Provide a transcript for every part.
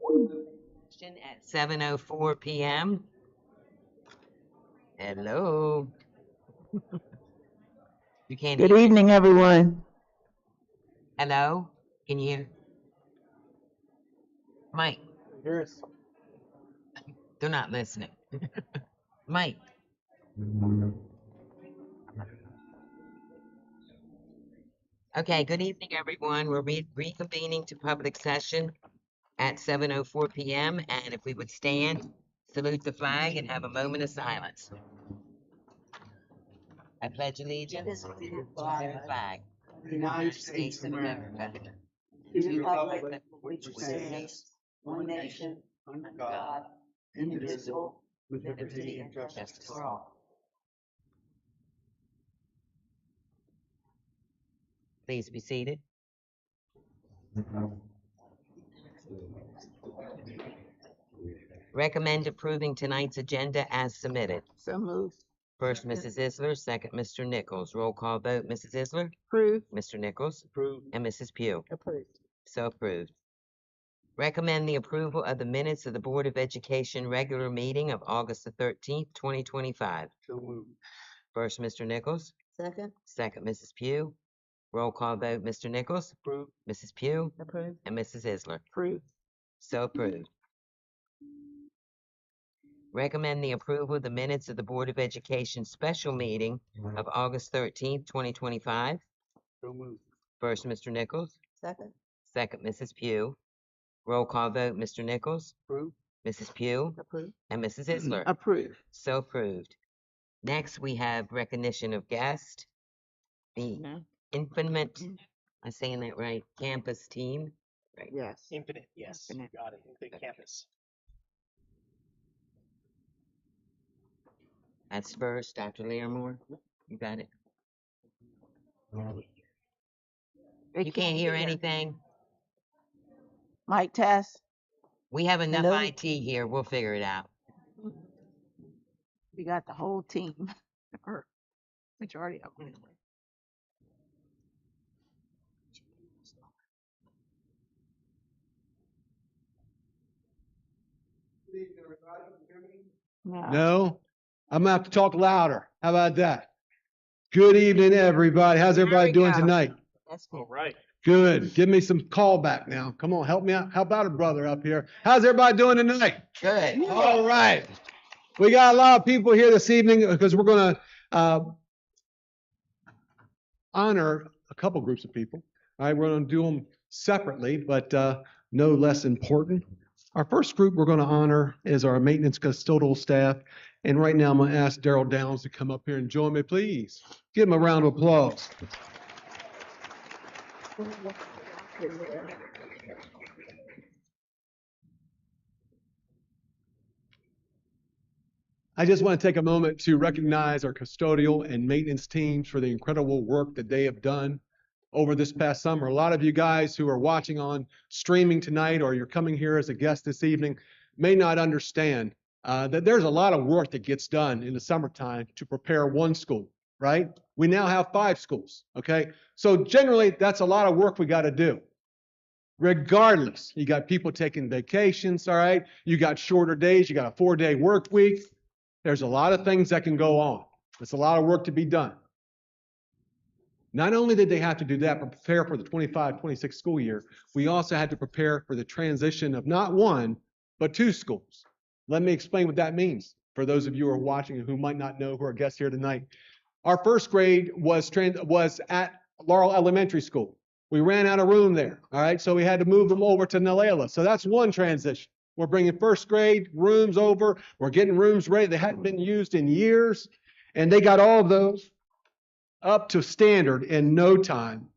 At 7:04 p.m. Hello. You can't Good hear? evening, everyone. Hello? Can you hear? Mike, Yes. they're not listening. Mike. Okay, good evening, everyone. We're reconvening to public session at 7:04 p.m. And if we would stand, salute the flag, and have a moment of silence. I pledge allegiance to the flag of the United States of America, to the republic for which it stands, one nation, under God, indivisible, with liberty and justice for all. Please be seated. Recommend approving tonight's agenda as submitted. So moved. First, Mrs. Isler, second, Mr. Nichols. Roll call vote, Mrs. Isler, Approved. Mr. Nichols, Approved. and Mrs. Pugh. Approved. So approved. Recommend the approval of the minutes of the Board of Education regular meeting of August the 13th, 2025. So moved. First, Mr. Nichols, Second. second, Mrs. Pugh. Roll call vote, Mr. Nichols, Approved. Mrs. Pugh, Approved. and Mrs. Isler. Approved. So approved. Recommend the approval of the minutes of the Board of Education special meeting of August 13th, 2025. So moved. First, Mr. Nichols, Second. second, Mrs. Pugh. Roll call vote, Mr. Nichols, Approved. Mrs. Pugh, Approved. and Mrs. Isler. Approved. So approved. Next, we have recognition of guest, the No. Infinite, I'm saying that right, campus team. Right. Yes. Infinite, yes. Infinite. Got it. Infinite campus. That's first, Dr. Larimore. You got it. You can't hear anything. Mic test. We have enough Hello? IT here. We'll figure it out. We got the whole team, or majority of them anyway. No. No? I'm gonna have to talk louder. How about that? Good evening, everybody. How's There everybody we doing go. tonight? That's All good. right. Good. Give me some callback now. Come on, help me out. How about a brother up here? How's everybody doing tonight? Good. All right. We got a lot of people here this evening because we're gonna honor a couple groups of people. All right, we're gonna do them separately, but no less important. Our first group we're gonna honor is our maintenance custodial staff. And right now, I'm going to ask Daryl Downs to come up here and join me, please. Give him a round of applause. I just want to take a moment to recognize our custodial and maintenance teams for the incredible work that they have done over this past summer. A lot of you guys who are watching on streaming tonight or you're coming here as a guest this evening may not understand that there's a lot of work that gets done in the summertime to prepare one school, right? We now have 5 schools, okay? So generally, that's a lot of work we got to do. Regardless, you got people taking vacations, all right? You got shorter days, you got a 4-day work week. There's a lot of things that can go on. It's a lot of work to be done. Not only did they have to do that, but prepare for the 25-26 school year, we also had to prepare for the transition of not 1, but 2 schools. Let me explain what that means for those of you who are watching and who might not know who are guests here tonight. Our first grade was at Laurel Elementary School. We ran out of room there, all right? So we had to move them over to Nelala. So that's one transition. We're bringing first grade rooms over. We're getting rooms ready. They hadn't been used in years. And they got all of those up to standard in no time.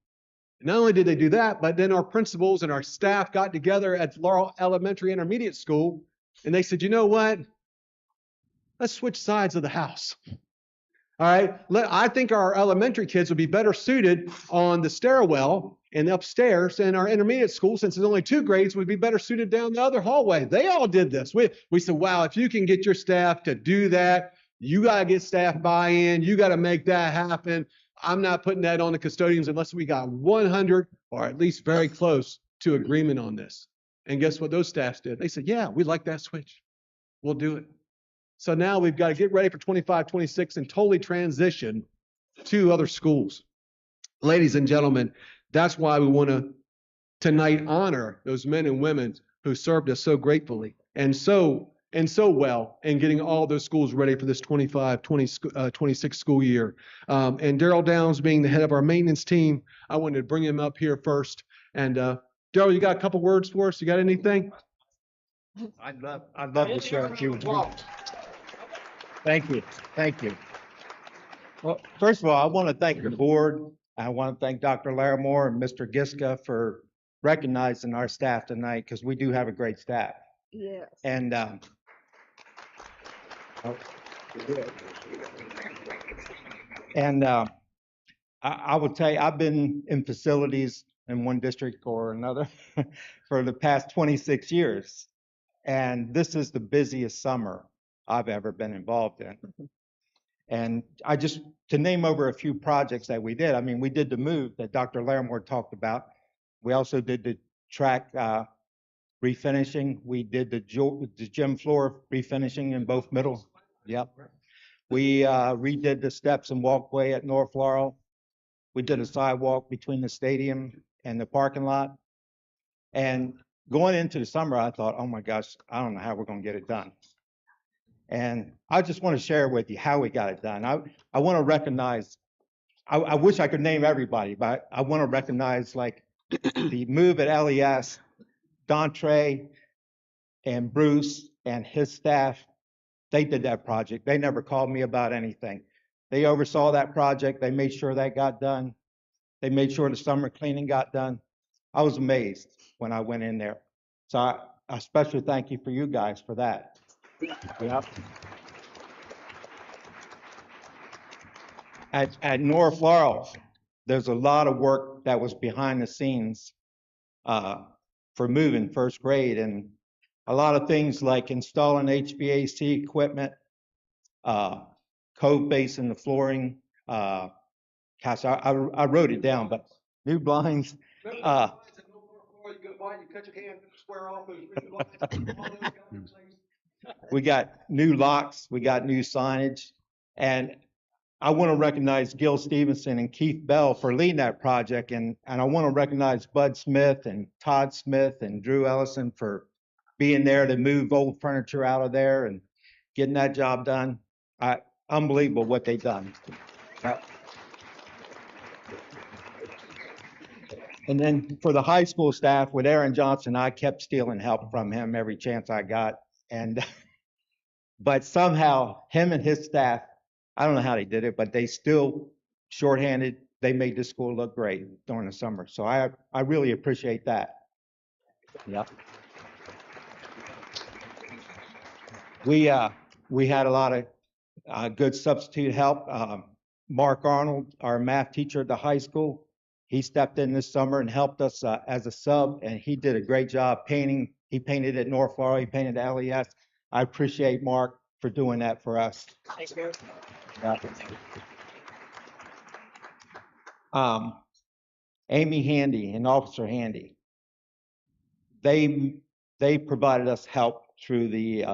Not only did they do that, but then our principals and our staff got together at Laurel Elementary Intermediate School, and they said, you know what? Let's switch sides of the house. All right. I think our elementary kids would be better suited on the stairwell and upstairs, and our intermediate school, since there's only 2 grades, would be better suited down the other hallway. They all did this. We said, wow, if you can get your staff to do that, you got to get staff buy-in. You got to make that happen. I'm not putting that on the custodians unless we got 100 or at least very close to agreement on this. And guess what those staffs did? They said, yeah, we like that switch. We'll do it. So now we've got to get ready for 25, 26 and totally transition to other schools. Ladies and gentlemen, that's why we want to tonight honor those men and women who served us so gratefully and so well in getting all those schools ready for this 26 school year. And Daryl Downs being the head of our maintenance team, I wanted to bring him up here first. And Daryl, you got a couple words for us? You got anything? I'd love to share a few. Thank you. Thank you. Well, first of all, I want to thank the board. I want to thank Dr. Larimore and Mr. Giska for recognizing our staff tonight, because we do have a great staff. Yes. And I will tell you, I've been in facilities in one district or another for the past 26 years. And this is the busiest summer I've ever been involved in. And to name over a few projects that we did, I mean, we did the move that Dr. Larimore talked about. We also did the track refinishing. We did the gym floor refinishing in both middle. Yep. We redid the steps and walkway at North Laurel. We did a sidewalk between the stadium and the parking lot. And going into the summer, I thought, oh my gosh, I don't know how we're going to get it done. And I just want to share with you how we got it done. I want to recognize, I wish I could name everybody, but I want to recognize like the move at LES, Dontre and Bruce and his staff. They did that project. They never called me about anything. They oversaw that project. They made sure that got done. They made sure the summer cleaning got done. I was amazed when I went in there. So I especially thank you for you guys for that. Yep. At North Laurel, there's a lot of work that was behind the scenes for moving first grade, and a lot of things like installing HVAC equipment, cove base in the flooring. Gosh, I wrote it down, but new blinds. We got new locks, we got new signage, and I want to recognize Gil Stevenson and Keith Bell for leading that project, and I want to recognize Bud Smith and Todd Smith and Drew Ellison for being there to move old furniture out of there and getting that job done. Unbelievable what they've done. And then for the high school staff with Aaron Johnson, I kept stealing help from him every chance I got. But somehow him and his staff, I don't know how they did it, but they still shorthanded. They made the school look great during the summer. So I really appreciate that. Yeah. We had a lot of good substitute help. Mark Arnold, our math teacher at the high school, he stepped in this summer and helped us as a sub, and he did a great job painting. He painted at North Laurel, he painted at LES. I appreciate Mark for doing that for us. Thanks, Gary. Yeah. Amy Handy and Officer Handy, they provided us help through the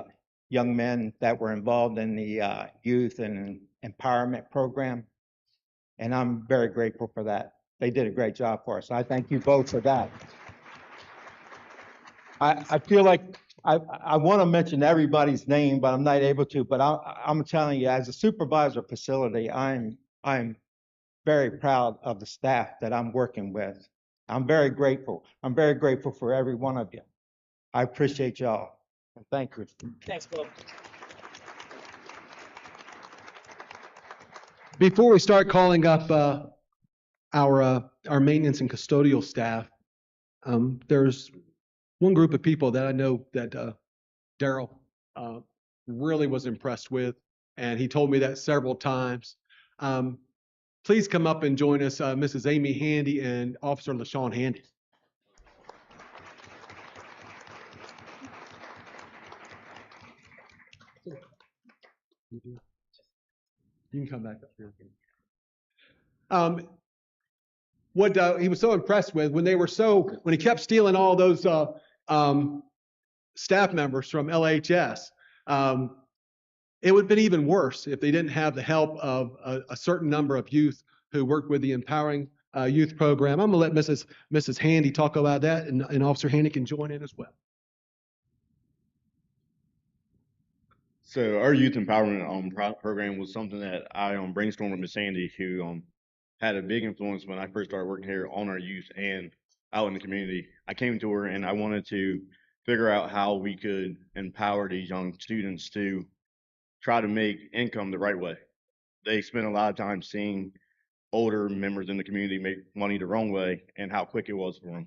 young men that were involved in the youth and empowerment program, and I'm very grateful for that. They did a great job for us. I thank you both for that. I feel like I want to mention everybody's name, but I'm not able to. But I'm telling you, as a supervisor of facility, I'm very proud of the staff that I'm working with. I'm very grateful. I'm very grateful for every one of you. I appreciate y'all. And thank you. Thanks, Bill. Before we start calling up our maintenance and custodial staff, there's one group of people that I know that Daryl really was impressed with, and he told me that several times. Please come up and join us, Mrs. Amy Handy and Officer LaShawn Handy. You can come back up here. What he was so impressed with when he kept stealing all those staff members from LHS. It would have been even worse if they didn't have the help of a certain number of youth who work with the Empowering Youth Program. I'm going to let Mrs. Handy talk about that, and Officer Handy can join in as well. So our youth empowerment program was something that I brainstormed with Miss Sandy, who had a big influence when I first started working here on our youth and out in the community. I came to her and I wanted to figure out how we could empower these young students to try to make income the right way. They spend a lot of time seeing older members in the community make money the wrong way and how quick it was for them.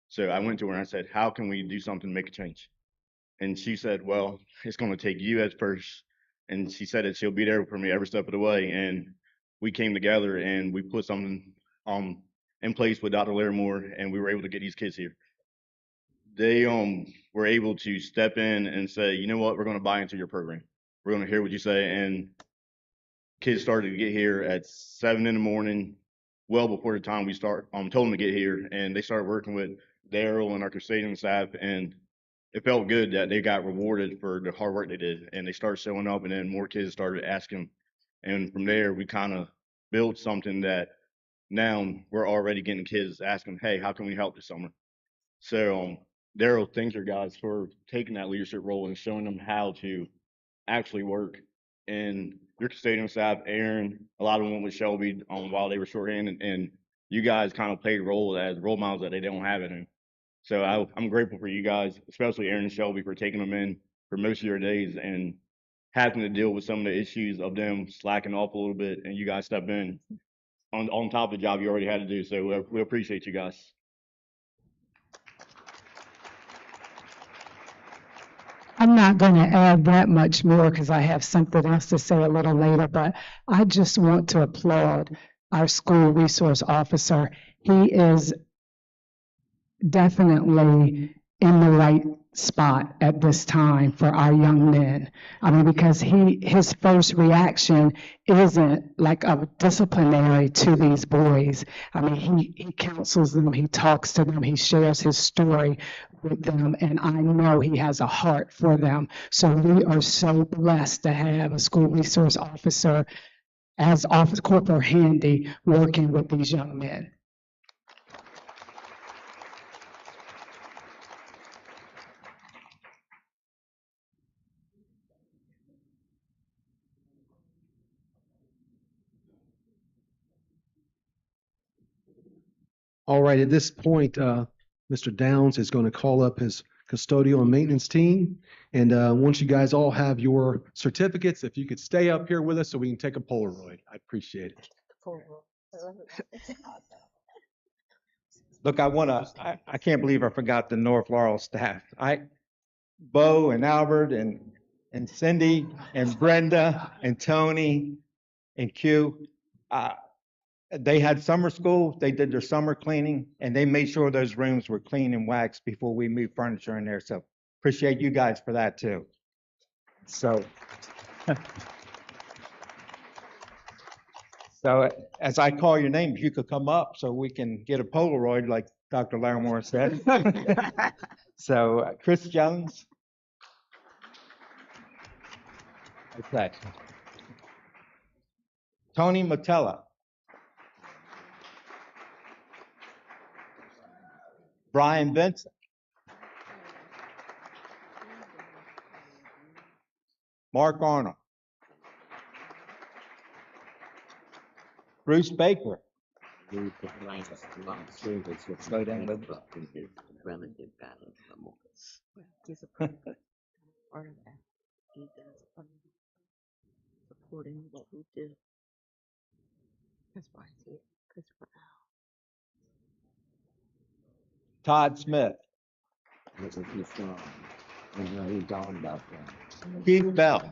So I went to her and I said, how can we do something to make a change? And she said, well, it's going to take you as first. And she said that she'll be there for me every step of the way. And we came together and we put something in place with Dr. Larimore, and we were able to get these kids here. They were able to step in and say, you know what, we're going to buy into your program. We're going to hear what you say. And kids started to get here at 7 in the morning, well before the time we told them to get here. And they started working with Daryl and our custodian staff, and it felt good that they got rewarded for the hard work they did, and they started showing up, and then more kids started asking. And from there, we kind of built something that now we're already getting kids asking, hey, how can we help this summer? So Daryl, thanks you guys for taking that leadership role and showing them how to actually work. And your custodian staff, Aaron, a lot of them went with Shelby while they were shorthanded, and you guys kind of played a role as role models that they don't have it in. So I'm grateful for you guys, especially Aaron and Shelby, for taking them in for most of your days and having to deal with some of the issues of them slacking off a little bit, and you guys step in on top of the job you already had to do. So we appreciate you guys. I'm not going to add that much more because I have something else to say a little later, but I just want to applaud our school resource officer. He is definitely in the right spot at this time for our young men. I mean, because his first reaction isn't like a disciplinary to these boys. I mean, he counsels them, he talks to them, he shares his story with them, and I know he has a heart for them. So we are so blessed to have a school resource officer as Officer Corporal Handy working with these young men. All right, at this point, Mr. Downs is going to call up his custodial and maintenance team. And once you guys all have your certificates, if you could stay up here with us so we can take a Polaroid, I'd appreciate it. Look, I can't believe I forgot the North Laurel staff. Bo and Albert and Cindy and Brenda and Tony and Q, they had summer school, they did their summer cleaning, and they made sure those rooms were clean and waxed before we moved furniture in there. So appreciate you guys for that too. So, so as I call your name, if you could come up so we can get a Polaroid like Dr. Larimore said. So Chris Jones. Okay. Tony Matella. Brian Vincent. Mark Arnold. Bruce Baker. Slow down a little bit. He's a part of that. He does supporting what we do. That's why I see it. Todd Smith. Keith Bell.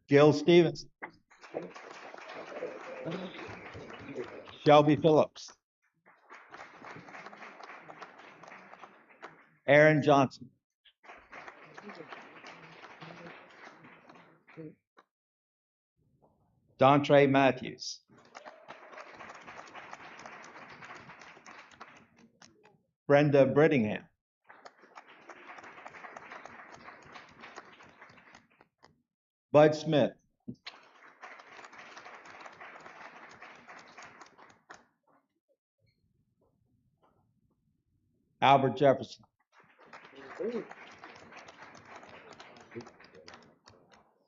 Gil Stevens. Shelby Phillips. Aaron Johnson. Dontre Matthews. Brenda Brittingham. Bud Smith. Albert Jefferson.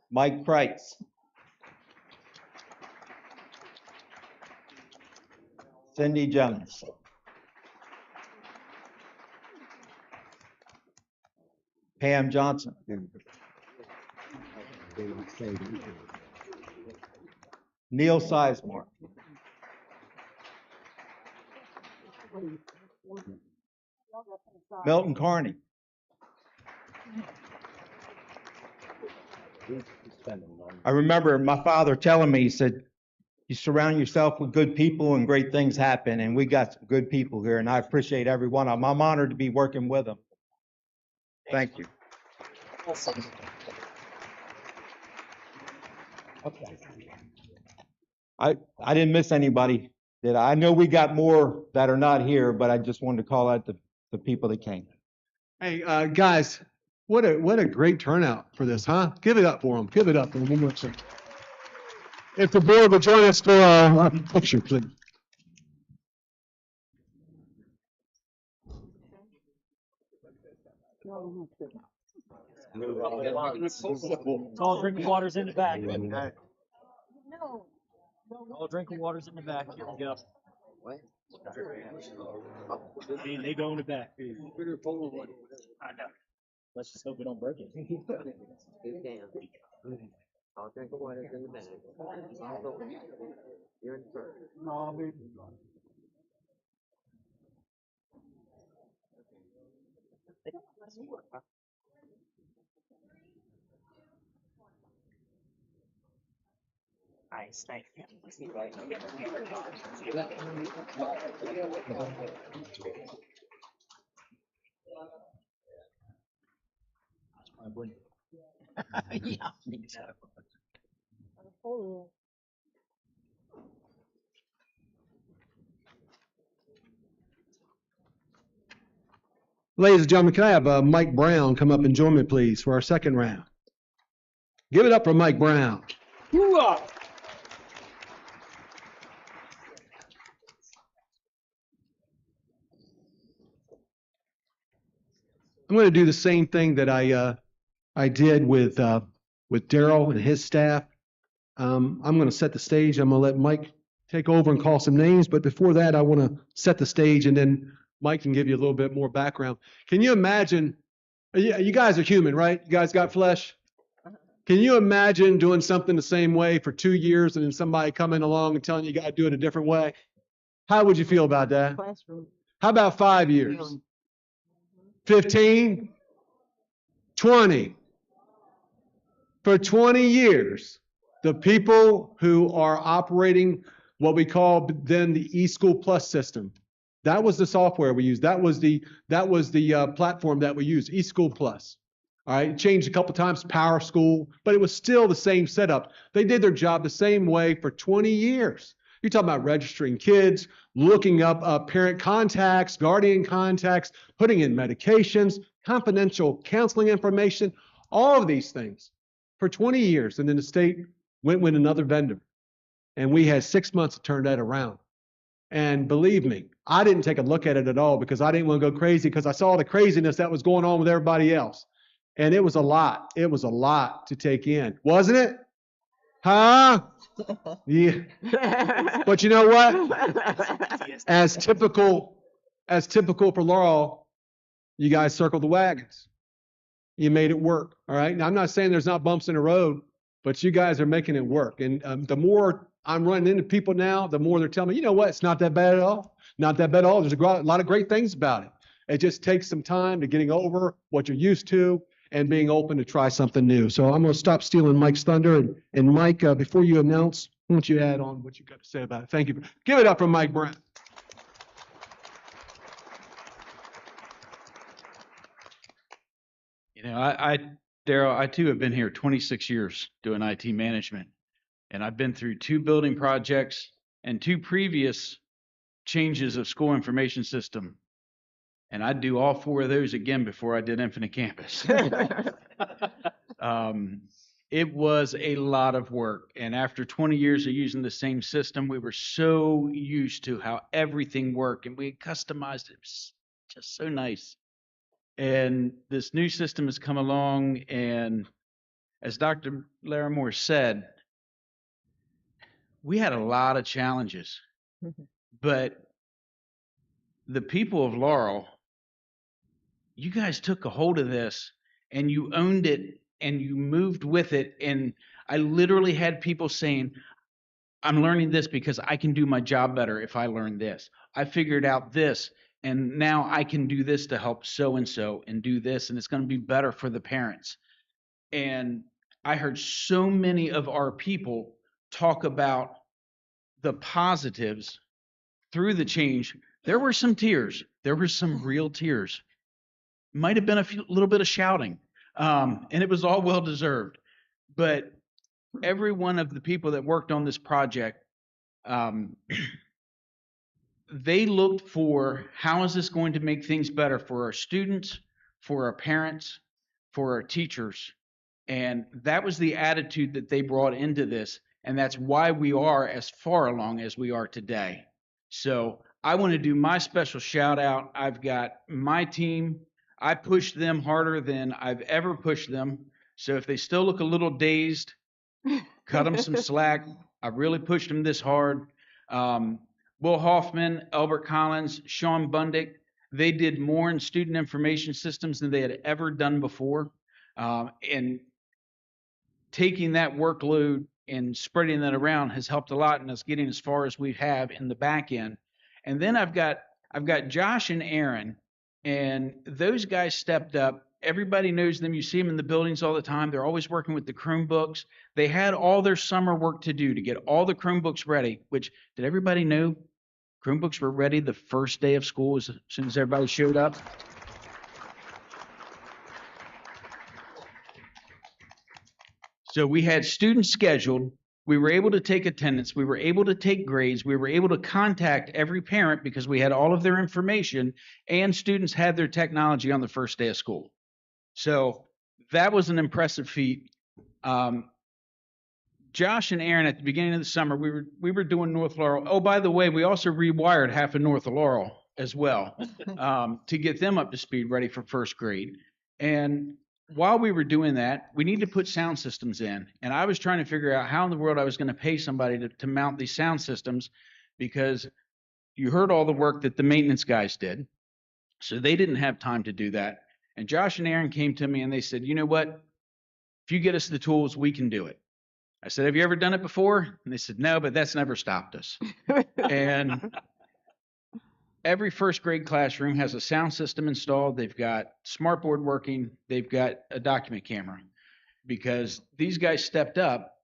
Mike Price. Cindy Jones. Pam Johnson. Neil Sizemore. Milton Carney. I remember my father telling me, he said, you surround yourself with good people and great things happen, and we got some good people here, and I appreciate every one of them. I'm honored to be working with them. Thank you. I didn't miss anybody, did I? I know we got more that are not here, but I just wanted to call out the people that came. Hey, guys, what a great turnout for this, huh? Give it up for them. Give it up for them. One more time. If the board would join us for a picture, please. All drinking water's in the back. All drinking water's in the back. Here we go. What? They go in the back. I know. Let's just hope we don't break it. Get down. I'll drink the water in the bag. You're in front. Nice, thank you. Yeah, I think so. Ladies and gentlemen, can I have Mike Brown come up and join me, please, for our second round? Give it up for Mike Brown. I'm going to do the same thing that I did with Daryl and his staff. I'm going to set the stage. I'm going to let Mike take over and call some names. But before that, I want to set the stage, and then Mike can give you a little bit more background. Can you imagine? You guys are human, right? You guys got flesh. Can you imagine doing something the same way for 2 years and then somebody coming along and telling you got to do it a different way? How would you feel about that? Classroom. How about 5 years? 15? 20? For 20 years, the people who are operating what we call then the eSchool Plus system, that was the software we used. That was the platform that we used, eSchool Plus. All right, it changed a couple times, Power School, but it was still the same setup. They did their job the same way for 20 years. You're talking about registering kids, looking up parent contacts, guardian contacts, putting in medications, confidential counseling information, all of these things for 20 years. And then the state went with another vendor. And we had 6 months to turn that around. And believe me, I didn't take a look at it at all because I didn't want to go crazy because I saw the craziness that was going on with everybody else. And it was a lot. It was a lot to take in. Wasn't it? Huh? Yeah. But you know what? As typical for Laurel, you guys circled the wagons. You made it work. All right. Now, I'm not saying there's not bumps in the road, but you guys are making it work. And the more I'm running into people now, the more they're telling me, you know what? It's not that bad at all. Not that bad at all. There's a lot of great things about it. It just takes some time to getting over what you're used to and being open to try something new. So I'm going to stop stealing Mike's thunder. And Mike, before you announce, why don't you add on what you got to say about it? Thank you. Give it up for Mike Brown. You know, Daryl, I too have been here 26 years doing IT management. And I've been through 2 building projects and 2 previous changes of school information system. And I'd do all 4 of those again before I did Infinite Campus. It was a lot of work. And after 20 years of using the same system, we were so used to how everything worked and we customized it. It was just so nice. And this new system has come along, and as Dr. Larimore said, we had a lot of challenges, but the people of Laurel, you guys took a hold of this and you owned it and you moved with it. And I literally had people saying, I'm learning this because I can do my job better if I learn this. I figured out this, and now I can do this to help so-and-so and do this, and it's going to be better for the parents. And I heard so many of our people talk about the positives through the change. There were some tears. There were some real tears. Might have been a little bit of shouting, and it was all well deserved. But every one of the people that worked on this project, they looked for how is this going to make things better for our students, for our parents, for our teachers. And that was the attitude that they brought into this. And that's why we are as far along as we are today. So I want to do my special shout out. I've got my team. I pushed them harder than I've ever pushed them. So if they still look a little dazed, cut them some slack. I really pushed them this hard. Will Hoffman, Albert Collins, Sean Bundick, they did more in student information systems than they had ever done before. And taking that workload and spreading that around has helped a lot in us getting as far as we have in the back end. And then I've got Josh and Aaron, and those guys stepped up. Everybody knows them. You see them in the buildings all the time. They're always working with the Chromebooks. They had all their summer work to do to get all the Chromebooks ready, which did everybody know Chromebooks were ready the first day of school as soon as everybody showed up? So we had students scheduled. We were able to take attendance. We were able to take grades. We were able to contact every parent because we had all of their information, and students had their technology on the first day of school. So that was an impressive feat. Josh and Aaron, at the beginning of the summer, we were doing North Laurel. Oh, by the way, we also rewired half of North Laurel as well to get them up to speed, ready for first grade. And while we were doing that, we need to put sound systems in. And I was trying to figure out how in the world I was going to pay somebody to mount these sound systems, because you heard all the work that the maintenance guys did. So they didn't have time to do that. And Josh and Aaron came to me and they said, you know what? If you get us the tools, we can do it. I said, have you ever done it before? And they said, no, but that's never stopped us. And every first grade classroom has a sound system installed. They've got smartboard working. They've got a document camera, because these guys stepped up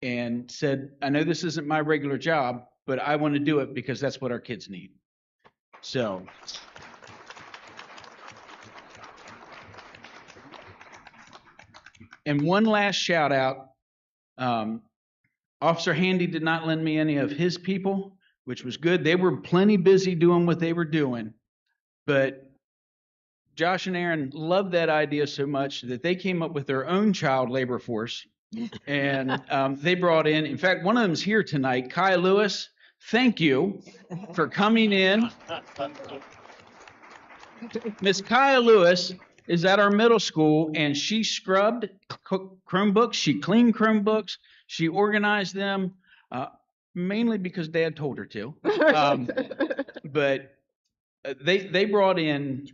and said, I know this isn't my regular job, but I want to do it because that's what our kids need. So and one last shout out. Officer Handy did not lend me any of his people, which was good. They were plenty busy doing what they were doing. But Josh and Aaron loved that idea so much that they came up with their own child labor force. And they brought in fact, one of them's here tonight, Kai Lewis. Thank you for coming in. Miss Kaya Lewis is at our middle school, and she scrubbed Chromebooks. She cleaned Chromebooks. She organized them, mainly because Dad told her to. But they brought in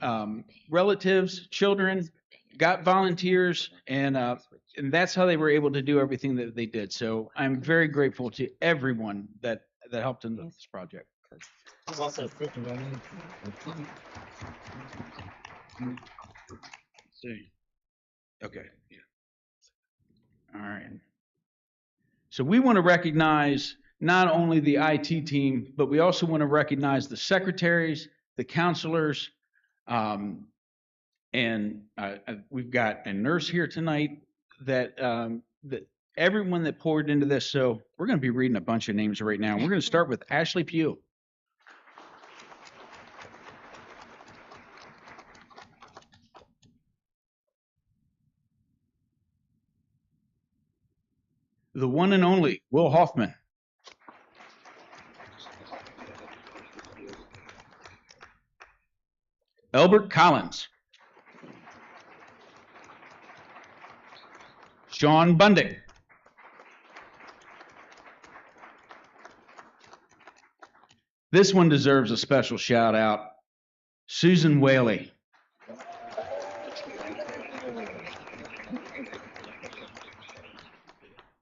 relatives, children, got volunteers, and that's how they were able to do everything that they did. So I'm very grateful to everyone that helped in this project. Also, Okay. Yeah. All right. So we want to recognize not only the IT team, but we also want to recognize the secretaries, the counselors, and we've got a nurse here tonight that everyone that poured into this. So we're going to be reading a bunch of names right now. We're going to start with Ashley Pugh. The one and only Will Hoffman. Albert Collins. Sean Bundick. This one deserves a special shout out. Susan Whaley.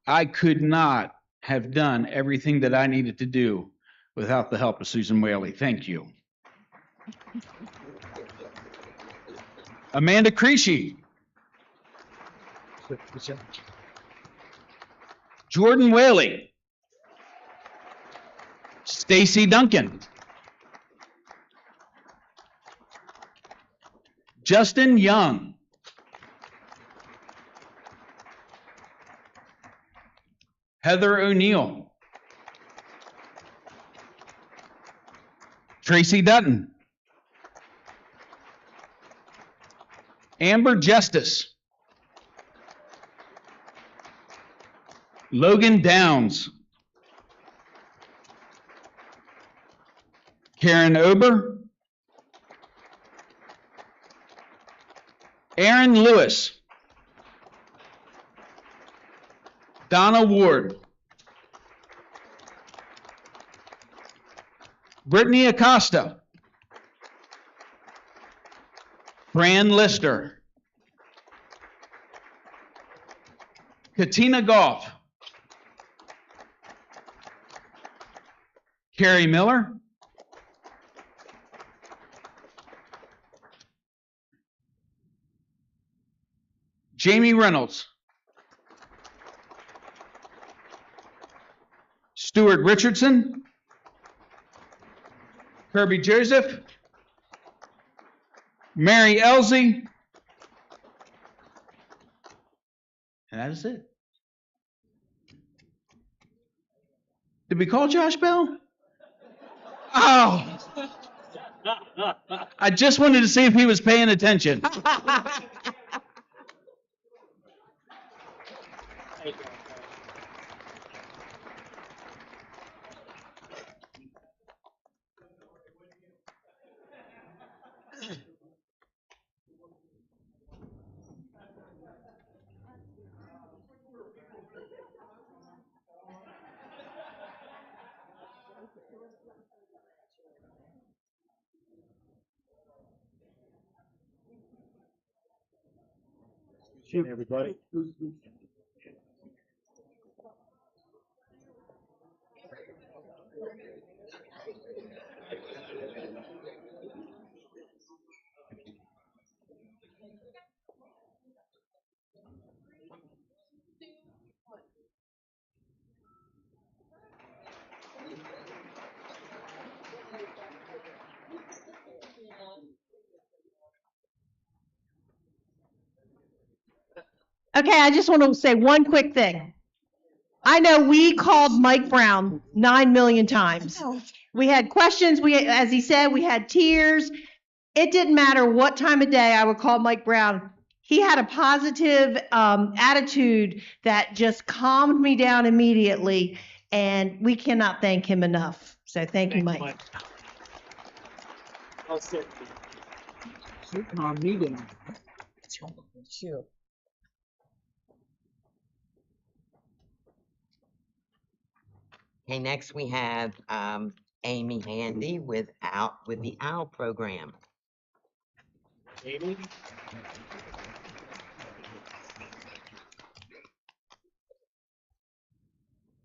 I could not have done everything that I needed to do without the help of Susan Whaley. Thank you. Amanda Creasy. Jordan Whaley. Stacy Duncan. Justin Young. Heather O'Neill. Tracy Dutton. Amber Justice. Logan Downs. Karen Ober. Aaron Lewis. Donna Ward. Brittany Acosta. Fran Lister. Katina Goff. Carrie Miller. Jamie Reynolds. Stuart Richardson. Kirby Joseph. Mary Elsie. And that is it. Did we call Josh Bell? Oh. I just wanted to see if he was paying attention. Everybody. Okay, I just want to say one quick thing. I know we called Mike Brown 9 million times. We had questions, as he said, we had tears. It didn't matter what time of day I would call Mike Brown. He had a positive attitude that just calmed me down immediately, and we cannot thank him enough. So thank you, Mike. I'll sit. Meeting. Sure. Okay, next we have Amy Handy with the OWL program. Amy?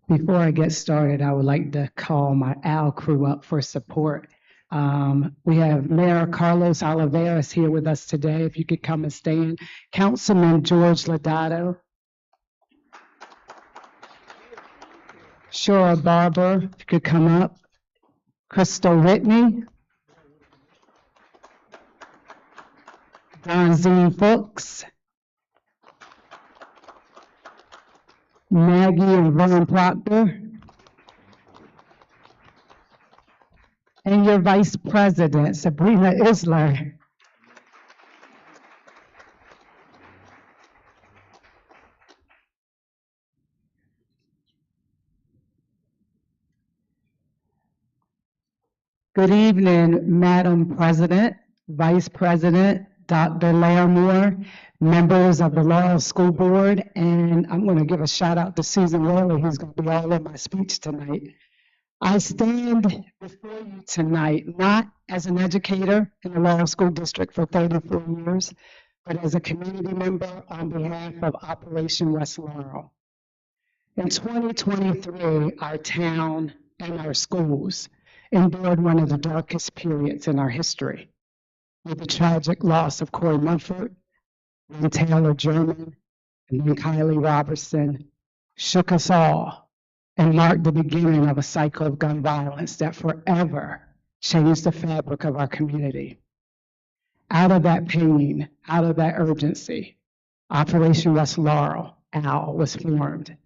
Before I get started, I would like to call my OWL crew up for support. We have Mayor Carlos Oliveras here with us today. If you could come and stand. Councilman George Lodato. Shora Barber, if you could come up. Crystal Whitney. Donzine Fuchs. Maggie and Vern Proctor, and your Vice President, Sabrina Isler. Good evening, Madam President, Vice President, Dr. Larimore, members of the Laurel School Board, and I'm going to give a shout out to Susan Whaley, who's going to be all in my speech tonight. I stand before you tonight not as an educator in the Laurel School District for 34 years, but as a community member on behalf of Operation West Laurel. In 2023, our town and our schools endured one of the darkest periods in our history, with the tragic loss of Corey Mumford, then Taylor German, and then Kylie Robertson, shook us all and marked the beginning of a cycle of gun violence that forever changed the fabric of our community. Out of that pain, out of that urgency, Operation West Laurel, OWL, was formed.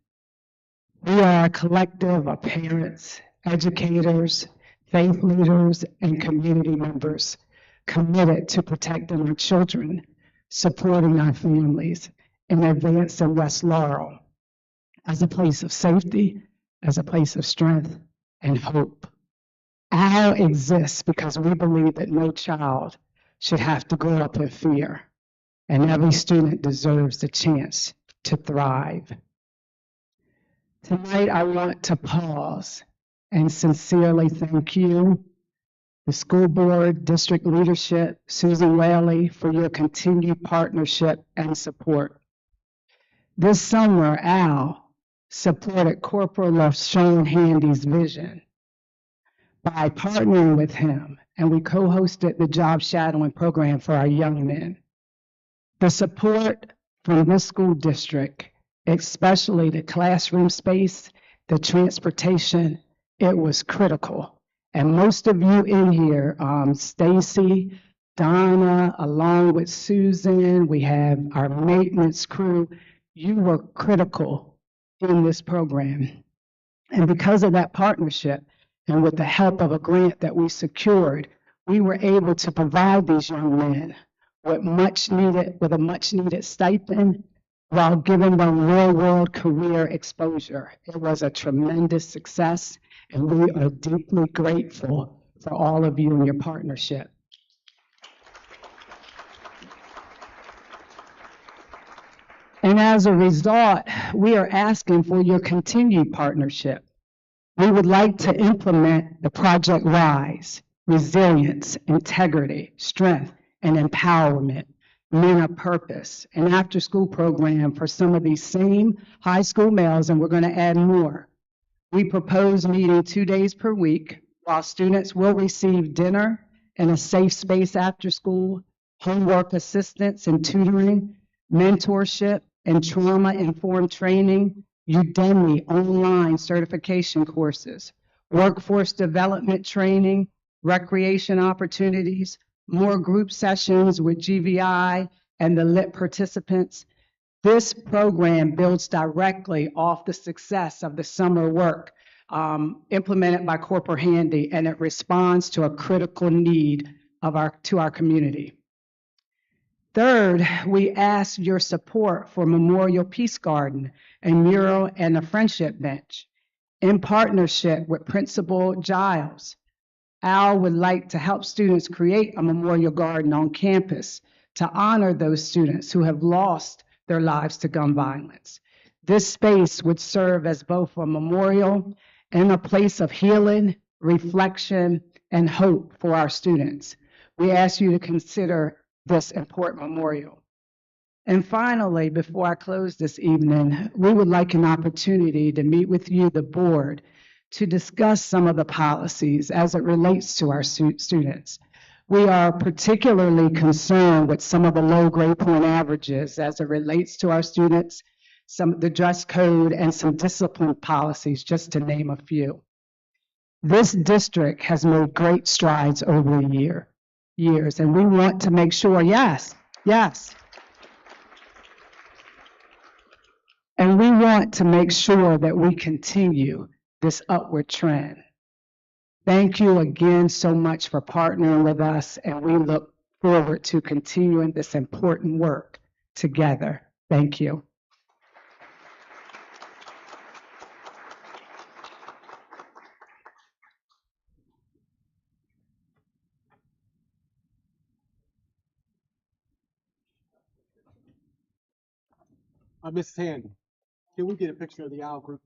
We are a collective of parents, educators, faith leaders, and community members committed to protecting our children, supporting our families, and advancing West Laurel as a place of safety, as a place of strength and hope. OWL exists because we believe that no child should have to grow up in fear, and every student deserves the chance to thrive. Tonight, I want to pause and sincerely thank you, the school board, district leadership, Susan Whaley, for your continued partnership and support. This summer, OWL supported Corporal LaShawn Handy's vision by partnering with him, and we co-hosted the job shadowing program for our young men. The support from this school district, especially the classroom space, the transportation, it was critical. And most of you in here, Stacy, Donna, along with Susan, we have our maintenance crew, you were critical in this program. And because of that partnership, and with the help of a grant that we secured, we were able to provide these young men with a much needed stipend while giving them real world career exposure. It was a tremendous success, and we are deeply grateful for all of you and your partnership. And as a result, we are asking for your continued partnership. We would like to implement the Project RISE, Resilience, Integrity, Strength, and Empowerment, Men of Purpose, an after-school program for some of these same high school males, and we're going to add more. We propose meeting 2 days per week, while students will receive dinner and a safe space after school, homework assistance and tutoring, mentorship and trauma-informed training, Udemy online certification courses, workforce development training, recreation opportunities, more group sessions with GVI and the LIT participants. This program builds directly off the success of the summer work implemented by Corporal Handy, and it responds to a critical need of our community. Third, we ask your support for Memorial Peace Garden, a mural and a friendship bench. In partnership with Principal Giles, Al would like to help students create a memorial garden on campus to honor those students who have lost their lives to gun violence. This space would serve as both a memorial and a place of healing, reflection, and hope for our students. We ask you to consider this important memorial. And finally, before I close this evening, we would like an opportunity to meet with you, the board, to discuss some of the policies as it relates to our students. We are particularly concerned with some of the low grade point averages as it relates to our students, some of the dress code, and some discipline policies, just to name a few. This district has made great strides over the years, and we want to make sure, yes. And we want to make sure that we continue this upward trend. Thank you again so much for partnering with us, and we look forward to continuing this important work together. Thank you. Mrs. Handy, can we get a picture of the OWL group?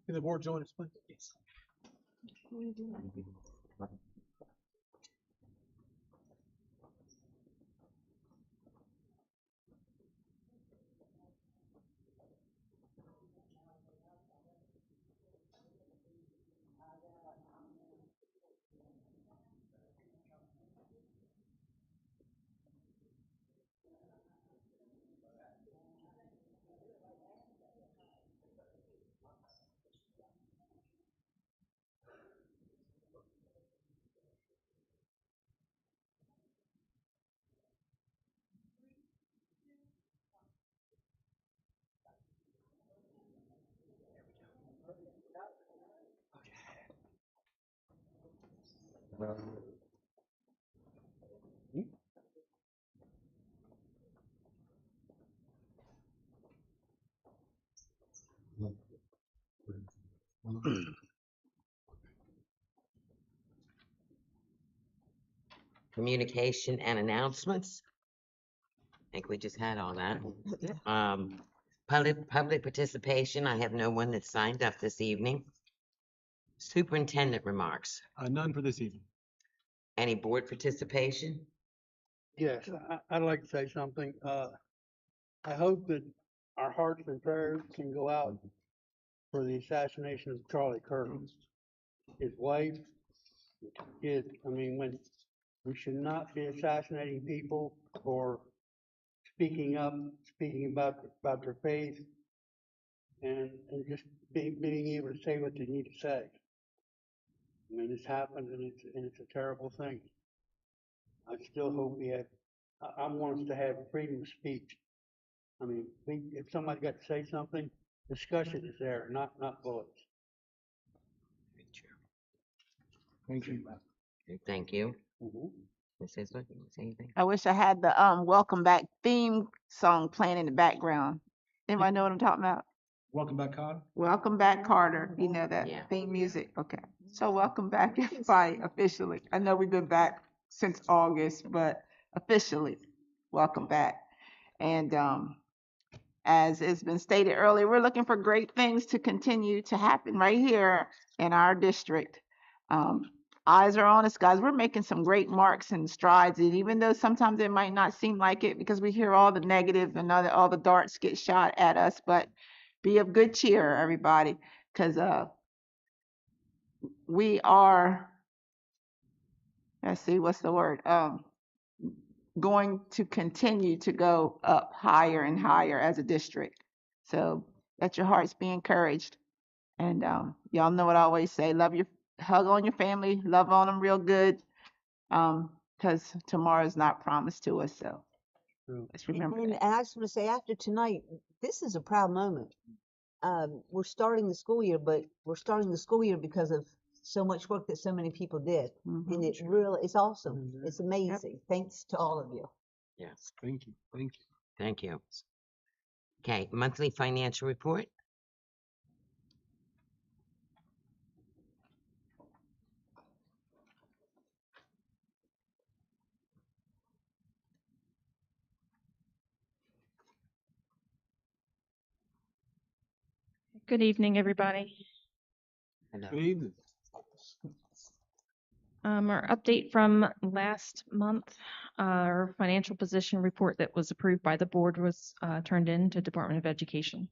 Can the board join us, please? Communication and announcements. I think we just had all that. Public participation, I have no one that signed up this evening. Superintendent remarks. None for this evening. Any board participation? Yes, I'd like to say something. I hope that our hearts and prayers can go out for the assassination of Charlie Kirk, his wife, his kids. I mean, when we should not be assassinating people for speaking up, speaking about their faith, and just being able to say what they need to say. I mean, it's happened, and it's a terrible thing. I still hope we have. I want us to have freedom of speech. I mean, if somebody got to say something, discussion is there, not bullets. Thank you. Thank you. Mhm. Ms. Isler, you want to say anything? I wish I had the welcome back theme song playing in the background. Anybody know what I'm talking about? Welcome back, Carter. Welcome back, Carter. You know that Yeah. theme music? Okay. So welcome back, everybody, officially. I know we've been back since August, but officially, welcome back. And as it's been stated earlier, we're looking for great things to continue to happen right here in our district. Eyes are on us, guys. We're making some great marks and strides, and even though sometimes it might not seem like it because we hear all the negative and all the darts get shot at us, but be of good cheer, everybody, because we are, let's see, what's the word? Going to continue to go up higher and higher as a district. So let your hearts be encouraged. And y'all know what I always say, hug on your family, love on them real good, because tomorrow's not promised to us. So let's remember And that. I just want to say, after tonight, this is a proud moment. We're starting the school year, but we're starting the school year because of so much work that so many people did. And it really, it's awesome. It's amazing. Thanks to all of you. Yes. Thank you. Thank you. Thank you. Okay, monthly financial report. Good evening, everybody. Hello. Good evening. Our update from last month, our financial position report that was approved by the board was turned in to Department of Education.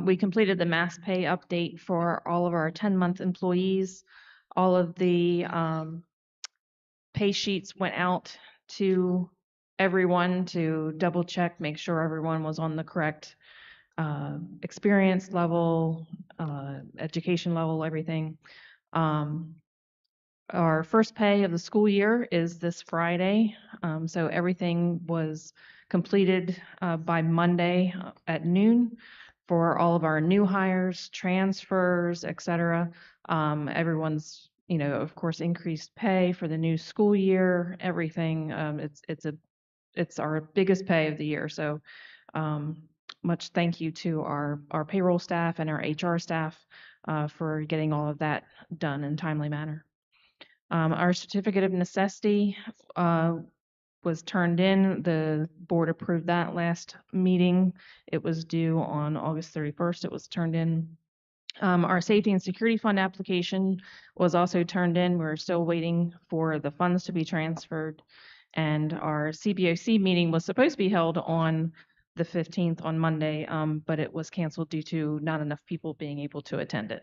We completed the mass pay update for all of our 10-month employees. All of the pay sheets went out to everyone to double check, make sure everyone was on the correct experience level, education level, everything. Our first pay of the school year is this Friday. So everything was completed by Monday at noon for all of our new hires, transfers, et cetera. Everyone's, of course, increased pay for the new school year, everything. It's our biggest pay of the year. So much thank you to our payroll staff and our HR staff for getting all of that done in a timely manner. Our certificate of necessity was turned in. The board approved that last meeting. It was due on August 31st. It was turned in. Our safety and security fund application was also turned in. We're still waiting for the funds to be transferred. And our CBOC meeting was supposed to be held on the 15th on Monday, but it was canceled due to not enough people being able to attend it.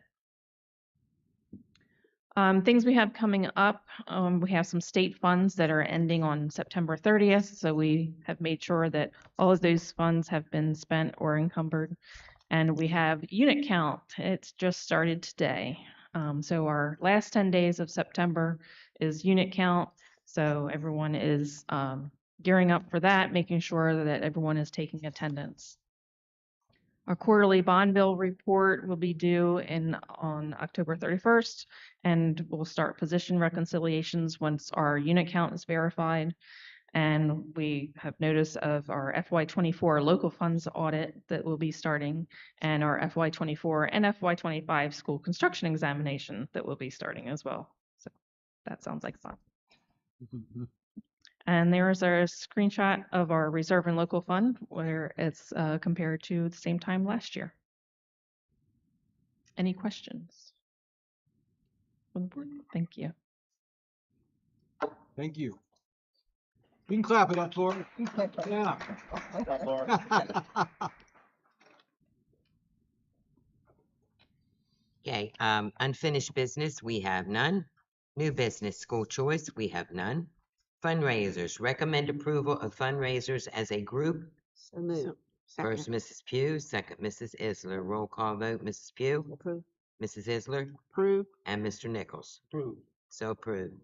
Things we have coming up, we have some state funds that are ending on September 30th. So we have made sure that all of those funds have been spent or encumbered. And we have unit count. It's just started today. So our last 10 days of September is unit count. So everyone is gearing up for that, making sure that everyone is taking attendance. Our quarterly bond bill report will be due on October 31st, and we'll start position reconciliations once our unit count is verified. And we have notice of our FY24 local funds audit that will be starting, and our FY24 and FY25 school construction examination that will be starting as well. So that sounds like fun. And there's our screenshot of our reserve and local fund where it's compared to the same time last year. Any questions? Thank you. Thank you. You can clap it up, Laura. Yeah. Okay, unfinished business, we have none. New business, school choice, we have none. Fundraisers, recommend approval of fundraisers as a group. So moved. First, Mrs. Pugh, second, Mrs. Isler. Roll call vote, Mrs. Pugh, Approved. Mrs. Isler, Approved. and Mr. Nichols. Approved. So approved.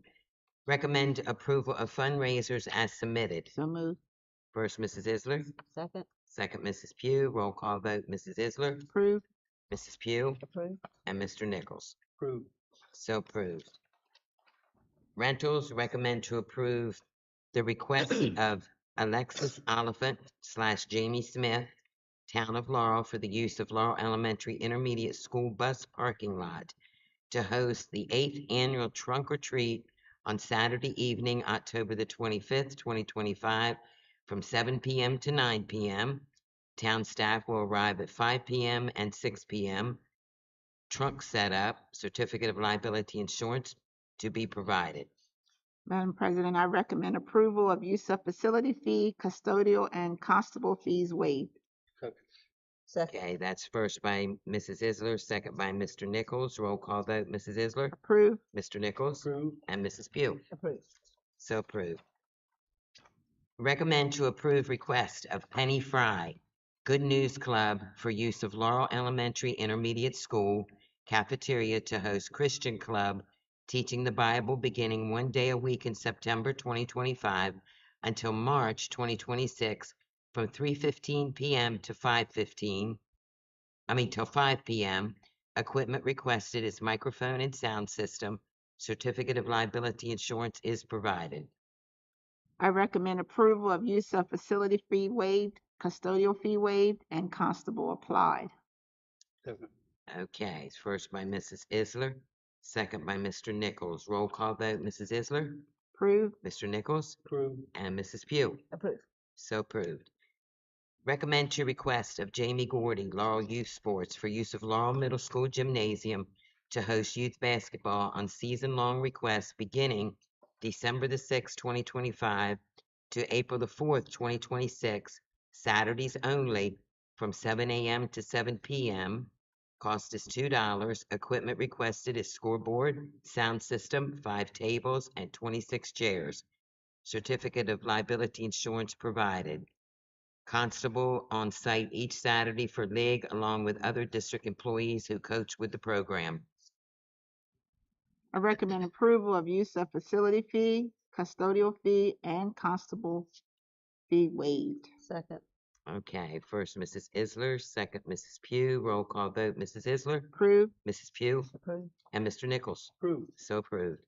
Recommend approval of fundraisers as submitted. So moved. First, Mrs. Isler, Second. second, Mrs. Pugh. Roll call vote, Mrs. Isler, Approved. Mrs. Pugh, Approved. and Mr. Nichols. Approved. So approved. Rentals, recommend to approve the request of Alexis Oliphant / Jamie Smith, Town of Laurel, for the use of Laurel Elementary Intermediate School bus parking lot to host the 8th annual trunk or treat on Saturday evening, October the 25th, 2025, from 7 p.m. to 9 p.m. Town staff will arrive at 5 p.m. and 6 p.m. Trunk setup, certificate of liability insurance to be provided. Madam President, I recommend approval of use of facility fee, custodial, and constable fees waived. Second. Okay, that's first by Mrs. Isler, second by Mr. Nichols. Roll call vote, Mrs. Isler, Approved. Mr. Nichols, Approved. and Mrs. Pugh. Approved. So approved. Recommend to approve request of Penny Fry, Good News Club, for use of Laurel Elementary Intermediate School cafeteria to host Christian Club teaching the Bible beginning 1 day a week in September 2025 until March 2026 from 3:15 p.m. to 5:15. Till 5 p.m. Equipment requested is microphone and sound system. Certificate of liability insurance is provided. I recommend approval of use of facility fee waived, custodial fee waived, and constable applied. Second. Okay, first by Mrs. Isler, second by Mr. Nichols. Roll call vote, Mrs. Isler, Approved. Mr. Nichols, Approved. and Mrs. Pugh. Approved. So approved. Recommend to request of Jamie Gordy, Laurel Youth Sports, for use of Laurel Middle School Gymnasium to host youth basketball on season-long request beginning December the 6th, 2025 to April the 4th, 2026, Saturdays only, from 7 a.m. to 7 p.m. Cost is $2. Equipment requested is scoreboard, sound system, 5 tables, and 26 chairs. Certificate of liability insurance provided. Constable on site each Saturday for league, along with other district employees who coach with the program. I recommend approval of use of facility fee, custodial fee and constable fee waived. Second. Okay, first Mrs. Isler, second Mrs. Pugh. Roll call vote, Mrs. Isler, Approved. Mrs. Pugh, Approved. and Mr. Nichols. Approved. So approved.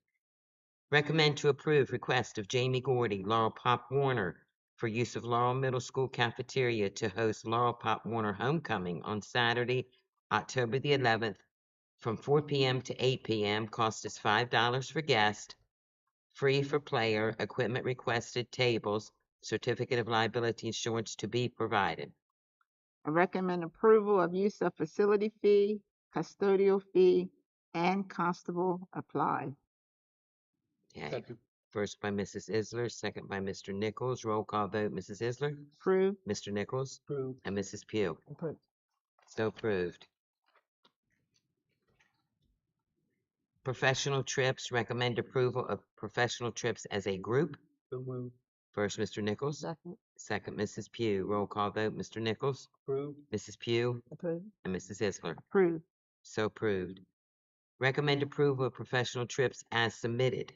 Recommend to approve request of Jamie Gordy, Laurel Pop Warner, for use of Laurel Middle School cafeteria to host Laurel Pop Warner Homecoming on Saturday, October the 11th, from 4 p.m. to 8 p.m. Cost is $5 for guest, free for player, equipment requested, tables, certificate of liability insurance to be provided. I recommend approval of use of facility fee, custodial fee, and constable applied. Okay. Second. First by Mrs. Isler, second by Mr. Nichols. Roll call vote, Mrs. Isler, Approved. Mr. Nichols, Approved. and Mrs. Pugh. Approved. So approved. Professional trips, recommend approval of professional trips as a group. So moved. First, Mr. Nichols, Second. second, Mrs. Pugh. Roll call vote, Mr. Nichols, Approved. Mrs. Pugh, Approved. and Mrs. Isler. Approved. So approved. Recommend approval of professional trips as submitted.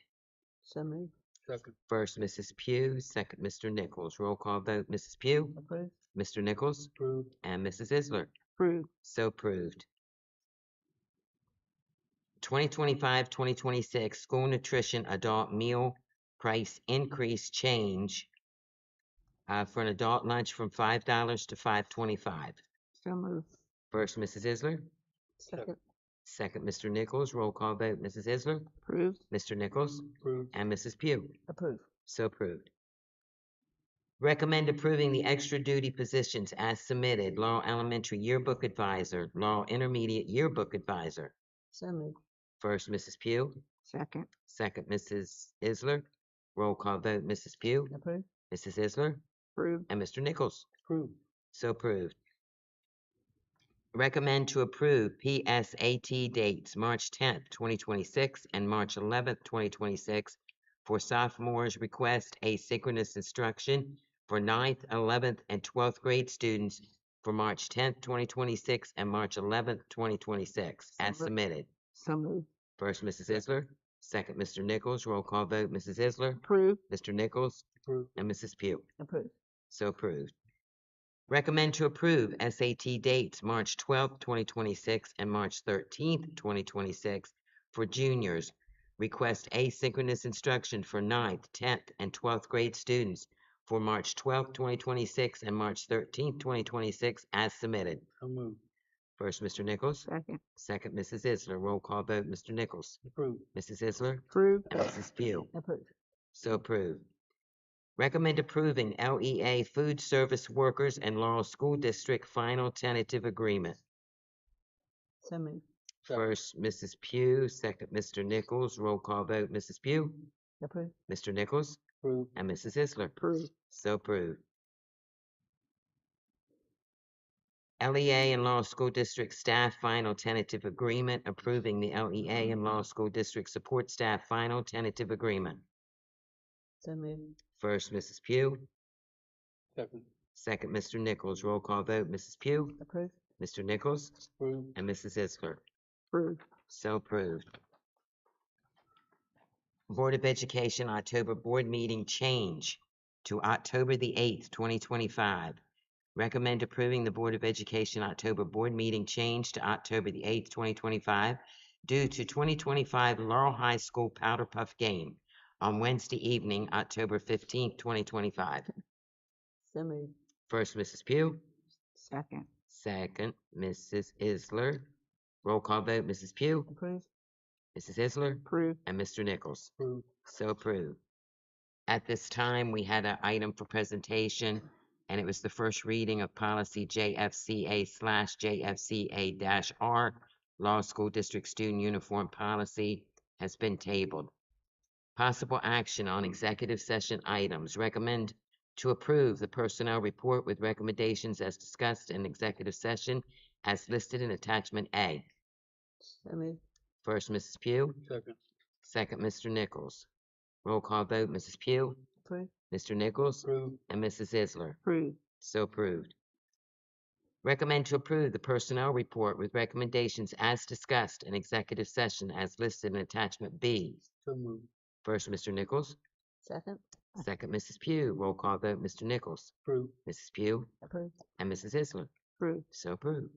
So moved. Second. First, Mrs. Pugh, second, Mr. Nichols. Roll call vote, Mrs. Pugh, Approved. Mr. Nichols, Approved. and Mrs. Isler. Approved. So approved. 2025-2026 school nutrition adult meal price increase change for an adult lunch from $5 to $5.25. So moved. First, Mrs. Isler. Second. Second, Mr. Nichols. Roll call vote, Mrs. Isler, Approved. Mr. Nichols, Approved. and Mrs. Pugh. Approved. So approved. Recommend approving the extra duty positions as submitted. Laurel Elementary Yearbook Advisor, Laurel Intermediate Yearbook Advisor. So moved. First, Mrs. Pugh. Second. Second, Mrs. Isler. Roll call vote, Mrs. Pugh, Approved. Mrs. Isler, Approved. and Mr. Nichols. Approved. So approved. Recommend to approve PSAT dates March 10th, 2026 and March 11th, 2026 for sophomores request asynchronous instruction for 9th, 11th, and 12th grade students for March 10th, 2026 and March 11th, 2026 as submitted. So moved. First, Mrs. Isler. Second, Mr. Nichols. Roll call vote, Mrs. Isler, Approved. Mr. Nichols, Approved. and Mrs. Pugh. Approved. So approved. Recommend to approve SAT dates March 12th, 2026 and March 13th, 2026 for juniors. Request asynchronous instruction for 9th, 10th, and 12th grade students for March 12th, 2026 and March 13th, 2026 as submitted. So moved. First, Mr. Nichols. Second. Second, Mrs. Isler. Roll call vote, Mr. Nichols, Approved. Mrs. Isler, Approved. and Mrs. Pugh. Approved. So approved. Recommend approving LEA food service workers and Laurel School District final tentative agreement. So moved. First, Mrs. Pugh, second, Mr. Nichols. Roll call vote, Mrs. Pugh, Approved. Mr. Nichols, Approved. and Mrs. Isler. Approved. So approved. LEA and Laurel School District staff final tentative agreement approving the LEA and Laurel School District support staff final tentative agreement. So moved. First, Mrs. Pugh, Second. second, Mr. Nichols. Roll call vote, Mrs. Pugh, Approved. Mr. Nichols, Approved. and Mrs. Isler. Approved. So approved. Board of Education October board meeting change to October the 8th, 2025. Recommend approving the Board of Education October board meeting change to October the 8th, 2025 due to 2025 Laurel High School Powder Puff game on Wednesday evening, October 15th, 2025. So moved. First, Mrs. Pugh. Second. Second, Mrs. Isler. Roll call vote, Mrs. Pugh, Approved. Mrs. Isler, Approved. and Mr. Nichols. Approved. So approved. At this time, we had an item for presentation, and it was the first reading of policy JFCA/JFCA-R, Law School District Student Uniform Policy, has been tabled. Possible action on executive session items. Recommend to approve the personnel report with recommendations as discussed in executive session as listed in attachment A. So moved. First, Mrs. Pugh. Second. Second, Mr. Nichols. Roll call vote, Mrs. Pugh, Approved. Mr. Nichols, Approved. and Mrs. Isler. Approved. So approved. Recommend to approve the personnel report with recommendations as discussed in executive session as listed in attachment B. So moved. First, Mr. Nichols. Second. Second, Mrs. Pugh. Roll call vote, Mr. Nichols. Approved. Mrs. Pugh Approved. and Mrs. Isler. Approved. So approved.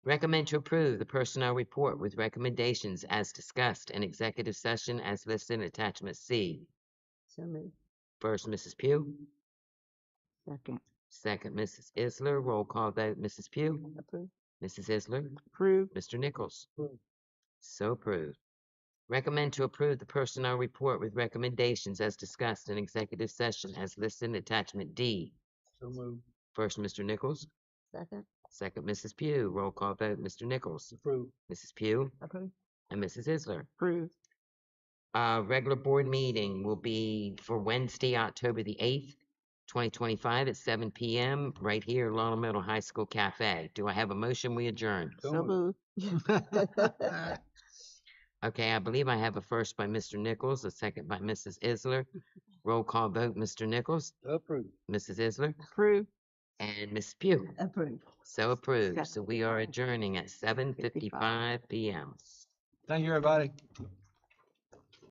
Recommend to approve the personnel report with recommendations as discussed in executive session as listed in attachment C. So moved. First, Mrs. Pugh. Second. Second, Mrs. Isler. Roll call vote, Mrs. Pugh. Approved. Mrs. Isler. Approved. Mr. Nichols. Approved. So approved. Recommend to approve the personnel report with recommendations as discussed in executive session as listed in attachment D. So moved. First, Mr. Nichols. Second. Second, Mrs. Pugh. Roll call vote, Mr. Nichols. Approved. Mrs. Pugh Approved. and Mrs. Isler. Approved. Regular board meeting will be for Wednesday, October the 8th, 2025 at 7 p.m. right here, Laurel Middle High School Cafe. Do I have a motion? We adjourn. So moved. Okay, I believe I have a first by Mr. Nichols, a second by Mrs. Isler. Roll call vote, Mr. Nichols, Approved. Mrs. Isler, Approved. and Ms. Pugh. Approved. So approved. So we are adjourning at 7:55 p.m. Thank you, everybody.